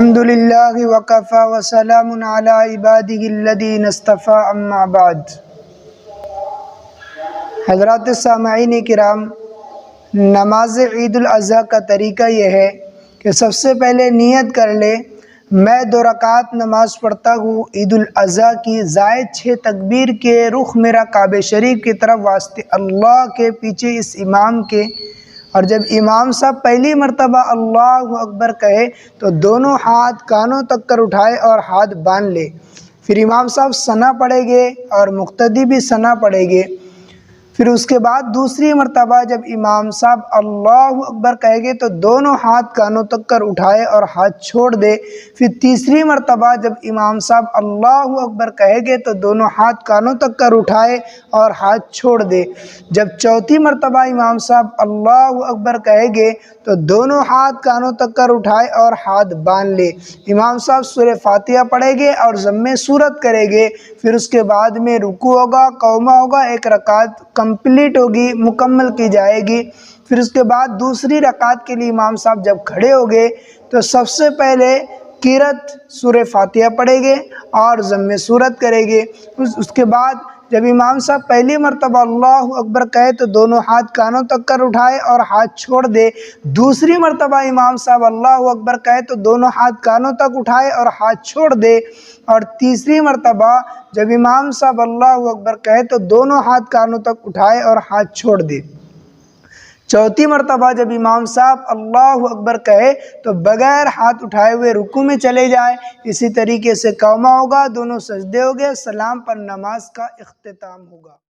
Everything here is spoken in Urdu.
الحمدللہ وکفی وسلام علی عبادہ الذین اصطفی اما بعد۔ حضرات سامعین کرام، نماز عید الاضحیٰ کا طریقہ یہ ہے کہ سب سے پہلے نیت کر لے میں 2 رکعت نماز پڑھتا ہوں عید الاضحیٰ کی، زائد 6 تکبیر کے، رخ میرا کعبہ شریف کی طرف، واسطے اللہ کے، پیچھے اس امام کے۔ اور جب امام صاحب پہلی مرتبہ اللہ اکبر کہے تو دونوں ہاتھ کانوں تک کر اٹھائے اور ہاتھ باندھ لے۔ پھر امام صاحب ثنا پڑھیں گے اور مقتدی بھی ثنا پڑھیں گے۔ پھر اس کے بعد دوسری مرتبہ جب امام صاحب اللہ اکبر کہے گے تو دونوں ہاتھ کانوں تک کر اٹھائے اور ہاتھ چھوڑ دے۔ پھر تیسری مرتبہ جب امام صاحب اللہ اکبر کہے گے تو دونوں ہاتھ کانوں تک کر اٹھائے اور ہاتھ چھوڑ دے۔ جب چوتھی مرتبہ امام صاحب اللہ اکبر کہے گے تو دونوں ہاتھ کانوں تک کر اٹھائے اور ہاتھ باندھ لے۔ امام صاحب سورہ فاتحہ پڑھیں گے اور ضم سورت کریں گے۔ پھر اس کے بعد میں رکوع ہوگا، قومہ ہوگا، 1 رکعت کمپلیٹ ہوگی، مکمل کی جائے گی۔ پھر اس کے بعد دوسری رکعت کے لیے امام صاحب جب کھڑے ہوگے تو سب سے پہلے قرأت سورہ فاتحہ پڑھیں گے اور ضم سورت کریں گے۔ اس کے بعد جب امام صاحب پہلی مرتبہ اللہ اکبر کہے تو دونوں ہاتھ کانوں تک کر اٹھائے اور ہاتھ چھوڑ دے۔ دوسری مرتبہ امام صاحب اللہ اکبر کہے تو دونوں ہاتھ کانوں تک اٹھائے اور ہاتھ چھوڑ دے۔ اور تیسری مرتبہ جب امام صاحب اللہ اکبر کہے تو دونوں ہاتھ کانوں تک اٹھائے اور ہاتھ چھوڑ دے۔ چوتھی مرتبہ جب امام صاحب اللہ اکبر کہے تو بغیر ہاتھ اٹھائے ہوئے رکوع میں چلے جائے۔ اسی طریقے سے قومہ ہوگا، دونوں سجدے ہو گئے، سلام پر نماز کا اختتام ہوگا۔